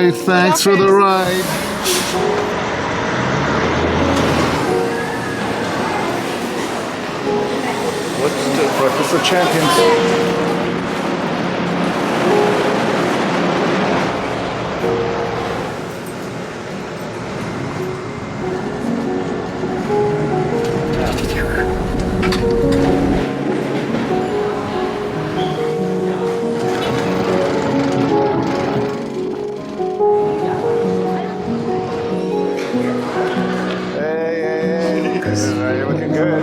right, thanks for the ride. Breakfast of Champions. You're looking good.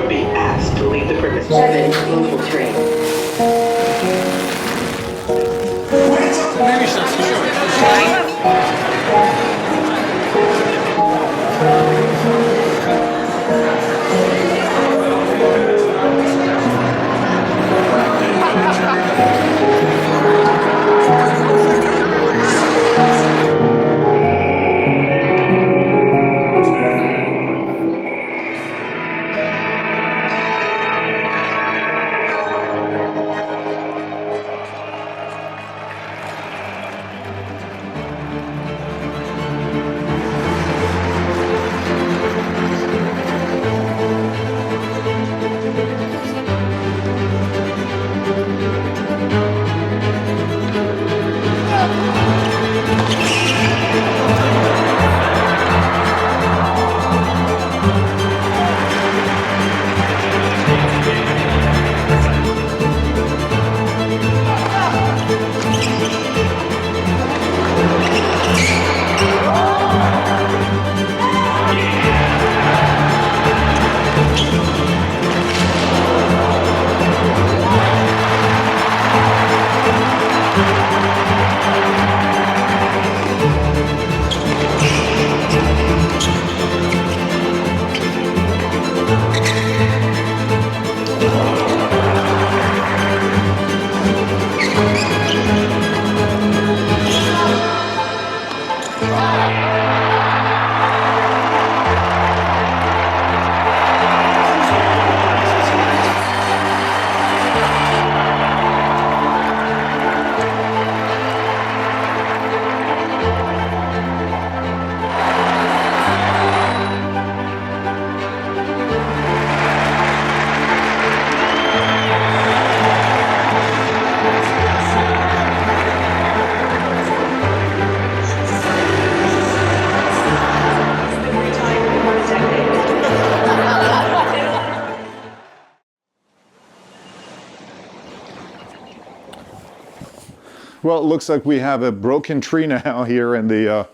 Be asked to leave the purpose 7 local train. Well, it looks like we have a broken tree now here in the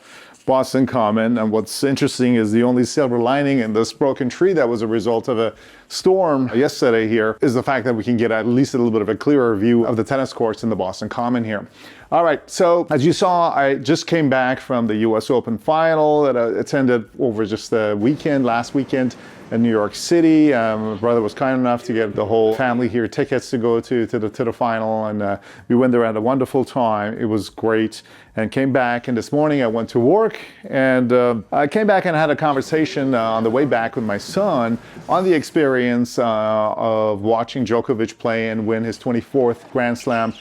Boston Common. And what's interesting is the only silver lining in this broken tree that was a result of a storm yesterday here is the fact that we can get at least a little bit of a clearer view of the tennis courts in the Boston Common here. All right, so as you saw, I just came back from the US Open final that I attended over just the weekend, last weekend in New York City. My brother was kind enough to get the whole family here tickets to go to the final, and we went there, had a wonderful time. It was great, and came back, and this morning I went to work, and I came back and had a conversation on the way back with my son on the experience of watching Djokovic play and win his 24th Grand Slam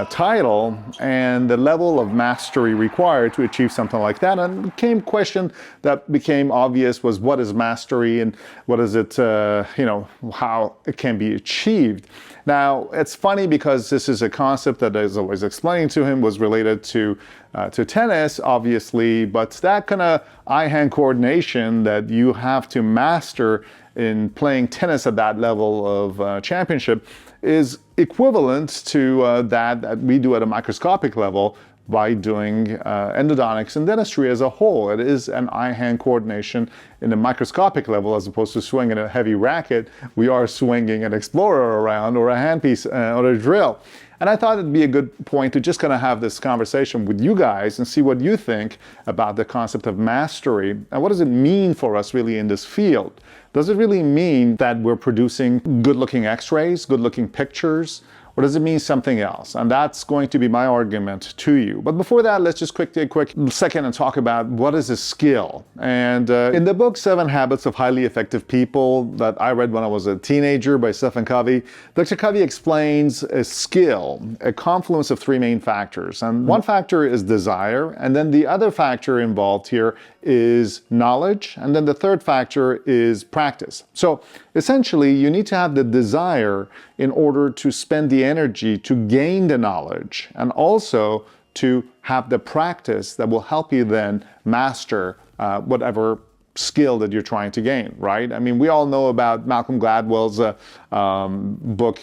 title, and the level of mastery required to achieve something like that. And the question that became obvious was, what is mastery, and what is it, how it can be achieved? Now, it's funny because this is a concept that I was always explaining to him was related to tennis, obviously, but that kind of eye-hand coordination that you have to master in playing tennis at that level of championship is equivalent to that we do at a microscopic level by doing endodontics and dentistry as a whole. It is an eye-hand coordination in a microscopic level as opposed to swinging a heavy racket. We are swinging an explorer around or a handpiece or a drill. And I thought it'd be a good point to just kind of have this conversation with you guys and see what you think about the concept of mastery and what does it mean for us really in this field. Does it really mean that we're producing good-looking x-rays, good-looking pictures, or does it mean something else? And that's going to be my argument to you. But before that, let's just take a quick second and talk about what is a skill. And in the book, 7 Habits of Highly Effective People, that I read when I was a teenager by Stephen Covey, Dr. Covey explains a skill, a confluence of 3 main factors. And one factor is desire, and then the other factor involved here is knowledge, and then the third factor is practice. So essentially, you need to have the desire in order to spend the energy to gain the knowledge, and also to have the practice that will help you then master whatever skill that you're trying to gain, right? I mean, we all know about Malcolm Gladwell's book,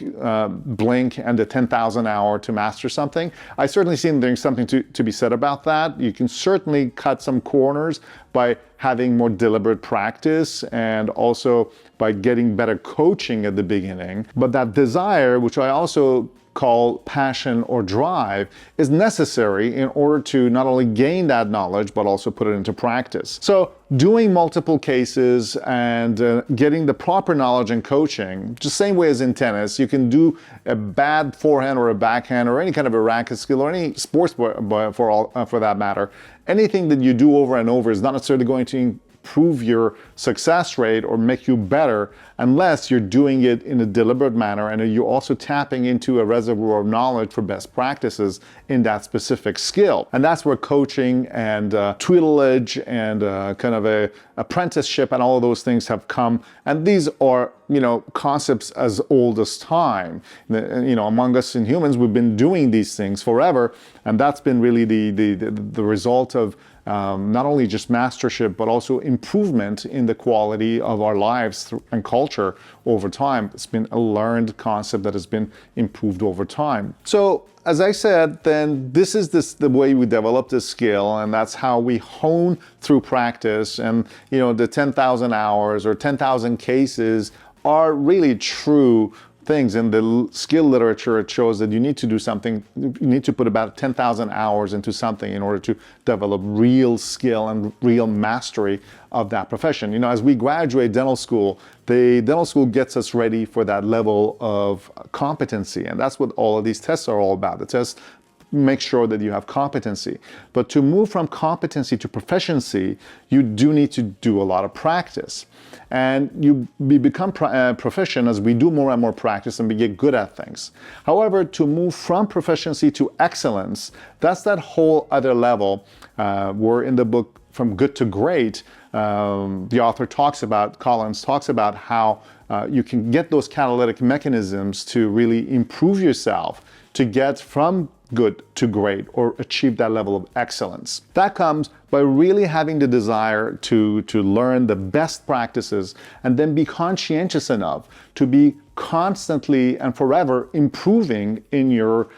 Blink and the 10,000 Hour to Master Something. I certainly see there's something to be said about that. You can certainly cut some corners by having more deliberate practice and also by getting better coaching at the beginning. But that desire, which I also call passion or drive, is necessary in order to not only gain that knowledge, but also put it into practice. So doing multiple cases and getting the proper knowledge and coaching, just same way as in tennis, you can do a bad forehand or a backhand or any kind of a racket skill or any sports for that matter. Anything that you do over and over is not necessarily going to improve your success rate or make you better unless you're doing it in a deliberate manner and you're also tapping into a reservoir of knowledge for best practices in that specific skill. And that's where coaching and tutelage and kind of a apprenticeship and all of those things have come. And these are, concepts as old as time. Among us in humans, we've been doing these things forever, and that's been really the result of not only just mastership, but also improvement in the quality of our lives and culture over time. It's been a learned concept that has been improved over time. So, as I said, then this is the way we develop this skill, and that's how we hone through practice. And the 10,000 hours or 10,000 cases are really true things. In the skill literature, it shows that you need to do something, you need to put about 10,000 hours into something in order to develop real skill and real mastery of that profession. As we graduate dental school, the dental school gets us ready for that level of competency. And that's what all of these tests are all about. The tests make sure that you have competency. But to move from competency to proficiency, you do need to do a lot of practice. And we become proficient as we do more and more practice and we get good at things. However, to move from proficiency to excellence, that's that whole other level where in the book From Good to Great, the author Collins talks about how you can get those catalytic mechanisms to really improve yourself, to get from good to great or achieve that level of excellence. That comes by really having the desire to learn the best practices and then be conscientious enough to be constantly and forever improving in your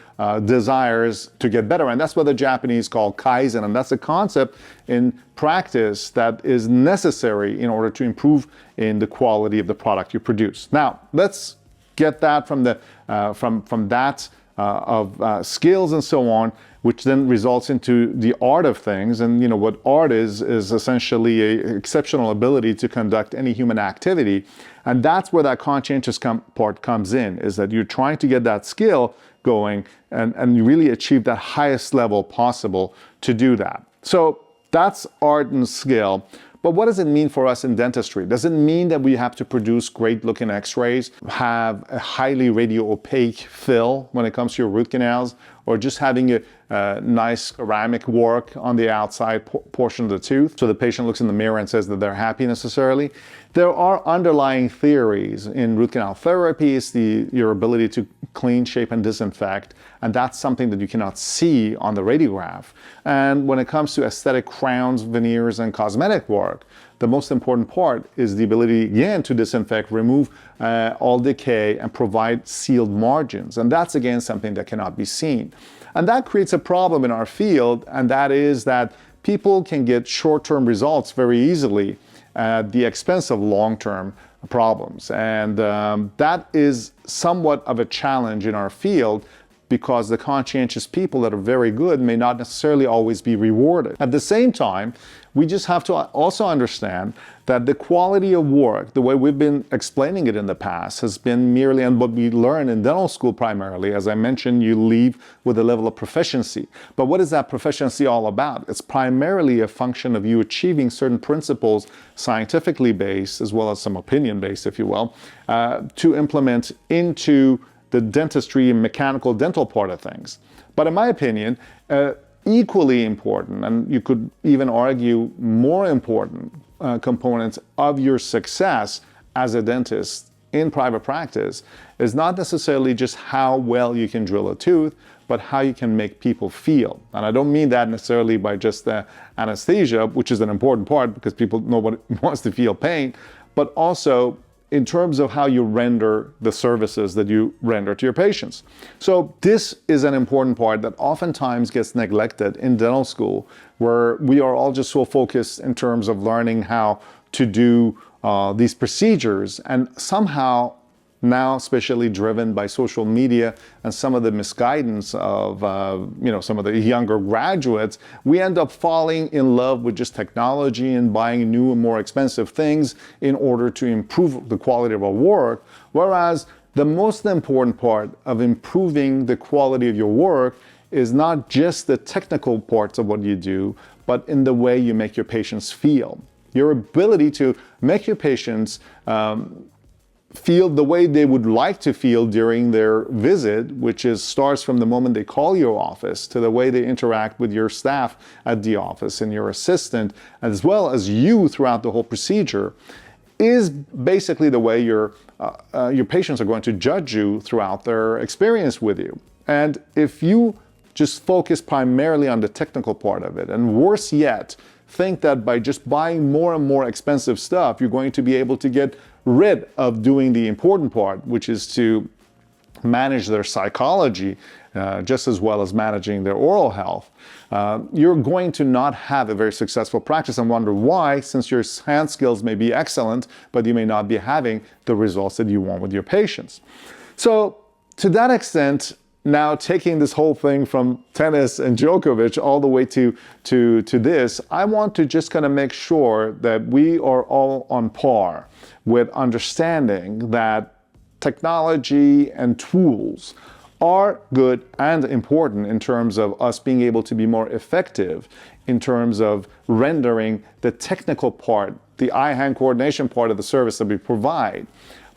desires to get better. And that's what the Japanese call kaizen. And that's a concept in practice that is necessary in order to improve in the quality of the product you produce. Now, let's get that from that of skills and so on, which then results into the art of things. And what art is essentially an exceptional ability to conduct any human activity. And that's where that conscientious part comes in, is that you're trying to get that skill going and you really achieve that highest level possible to do that. So that's art and skill. But what does it mean for us in dentistry? Does it mean that we have to produce great looking x-rays, have a highly radio opaque fill when it comes to your root canals, or just having a nice ceramic work on the outside portion of the tooth so the patient looks in the mirror and says that they're happy necessarily? There are underlying theories in root canal therapy. It's your ability to clean, shape, and disinfect, and that's something that you cannot see on the radiograph. And when it comes to aesthetic crowns, veneers, and cosmetic work, the most important part is the ability, again, to disinfect, remove all decay, and provide sealed margins. And that's, again, something that cannot be seen. And that creates a problem in our field, and that is that people can get short-term results very easily at the expense of long-term problems. And that is somewhat of a challenge in our field, because the conscientious people that are very good may not necessarily always be rewarded. At the same time, we just have to also understand that the quality of work, the way we've been explaining it in the past, has been merely, and what we learn in dental school primarily, as I mentioned, you leave with a level of proficiency. But what is that proficiency all about? It's primarily a function of you achieving certain principles, scientifically based, as well as some opinion based, if you will, to implement into the dentistry and mechanical dental part of things. But in my opinion, equally important, and you could even argue more important components of your success as a dentist in private practice is not necessarily just how well you can drill a tooth, but how you can make people feel. And I don't mean that necessarily by just the anesthesia, which is an important part because nobody wants to feel pain, but also in terms of how you render the services that you render to your patients. So this is an important part that oftentimes gets neglected in dental school, where we are all just so focused in terms of learning how to do these procedures, and somehow now, especially driven by social media and some of the misguidance of some of the younger graduates, we end up falling in love with just technology and buying new and more expensive things in order to improve the quality of our work. Whereas the most important part of improving the quality of your work is not just the technical parts of what you do, but in the way you make your patients feel. Your ability to make your patients feel the way they would like to feel during their visit, which starts from the moment they call your office to the way they interact with your staff at the office and your assistant, as well as you throughout the whole procedure, is basically the way your patients are going to judge you throughout their experience with you. And if you just focus primarily on the technical part of it, and worse yet, think that by just buying more and more expensive stuff, you're going to be able to get rid of doing the important part, which is to manage their psychology just as well as managing their oral health, you're going to not have a very successful practice and wonder why, since your hand skills may be excellent, but you may not be having the results that you want with your patients. So to that extent, now taking this whole thing from tennis and Djokovic all the way to this, I want to just kind of make sure that we are all on par with understanding that technology and tools are good and important in terms of us being able to be more effective in terms of rendering the technical part, the eye-hand coordination part of the service that we provide.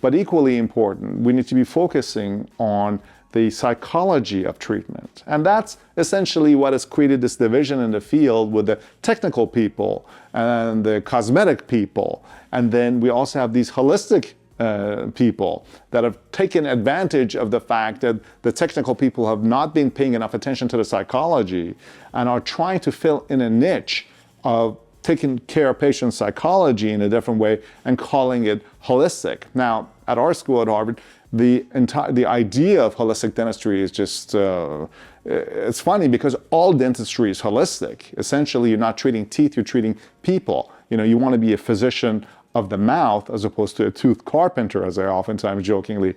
But equally important, we need to be focusing on the psychology of treatment. And that's essentially what has created this division in the field with the technical people and the cosmetic people. And then we also have these holistic people that have taken advantage of the fact that the technical people have not been paying enough attention to the psychology and are trying to fill in a niche of taking care of patient psychology in a different way and calling it holistic. Now, at our school at Harvard, the idea of holistic dentistry is just, it's funny because all dentistry is holistic. Essentially, you're not treating teeth, you're treating people. You want to be a physician of the mouth as opposed to a tooth carpenter, as I oftentimes jokingly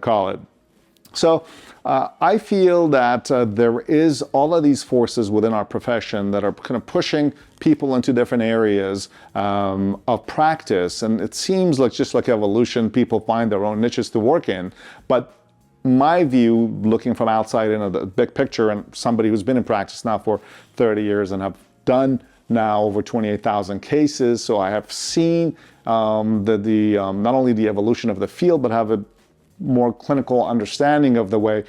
call it. So I feel that there is all of these forces within our profession that are kind of pushing people into different areas of practice. And it seems like just like evolution, people find their own niches to work in. But my view, looking from outside into the big picture, and somebody who's been in practice now for 30 years and have done now over 28,000 cases, so I have seen not only the evolution of the field, but have a more clinical understanding of the way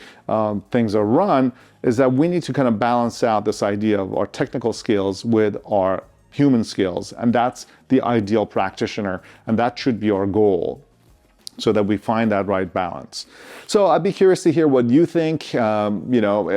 things are run, is that we need to kind of balance out this idea of our technical skills with our human skills. And that's the ideal practitioner. And that should be our goal, so that we find that right balance. So I'd be curious to hear what you think. Endo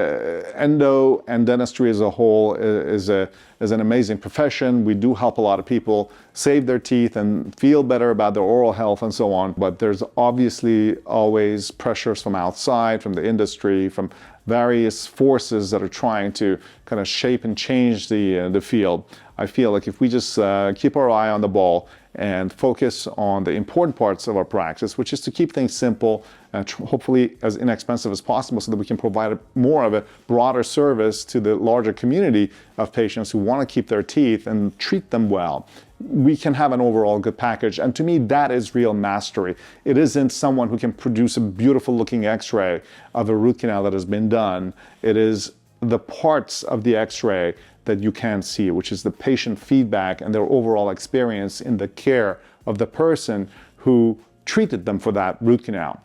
and dentistry as a whole is an amazing profession. We do help a lot of people save their teeth and feel better about their oral health and so on. But there's obviously always pressures from outside, from the industry, from various forces that are trying to kind of shape and change the field. I feel like if we just keep our eye on the ball and focus on the important parts of our practice, which is to keep things simple and hopefully as inexpensive as possible so that we can provide more of a broader service to the larger community of patients who want to keep their teeth and treat them well. We can have an overall good package. And to me, that is real mastery. It isn't someone who can produce a beautiful looking x-ray of a root canal that has been done. It is the parts of the x-ray that you can see, which is the patient feedback and their overall experience in the care of the person who treated them for that root canal.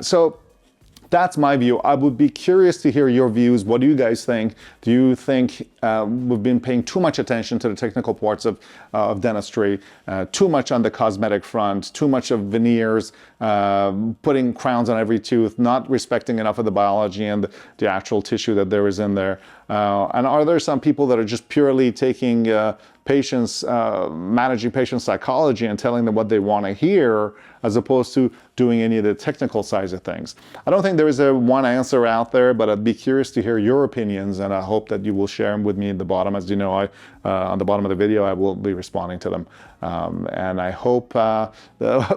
So that's my view. I would be curious to hear your views. What do you guys think? Do you think we've been paying too much attention to the technical parts of dentistry, too much on the cosmetic front, too much of veneers, putting crowns on every tooth, not respecting enough of the biology and the actual tissue that there is in there? And are there some people that are just purely taking patients, managing patient psychology and telling them what they want to hear, as opposed to doing any of the technical sides of things? I don't think there is a one answer out there, but I'd be curious to hear your opinions, and I hope that you will share them with me at the bottom. As you know, on the bottom of the video, I will be responding to them. And I hope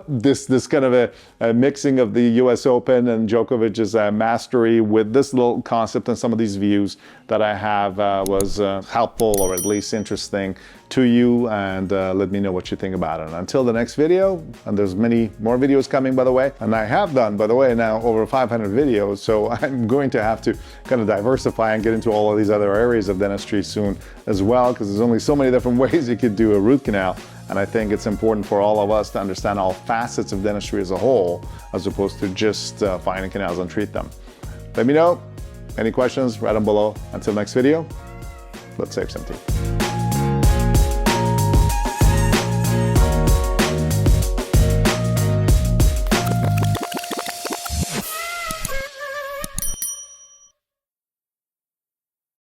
this kind of a mixing of the US Open and Djokovic's mastery with this little concept and some of these views that I have was helpful, or at least interesting to you, and let me know what you think about it. And until the next video, and there's many more videos coming, by the way, and I have done, by the way, now over 500 videos, so I'm going to have to kind of diversify and get into all of these other areas of dentistry soon as well, because there's only so many different ways you could do a root canal. And I think it's important for all of us to understand all facets of dentistry as a whole, as opposed to just finding canals and treat them. Let me know. Any questions? Write them below. Until next video, let's save some teeth.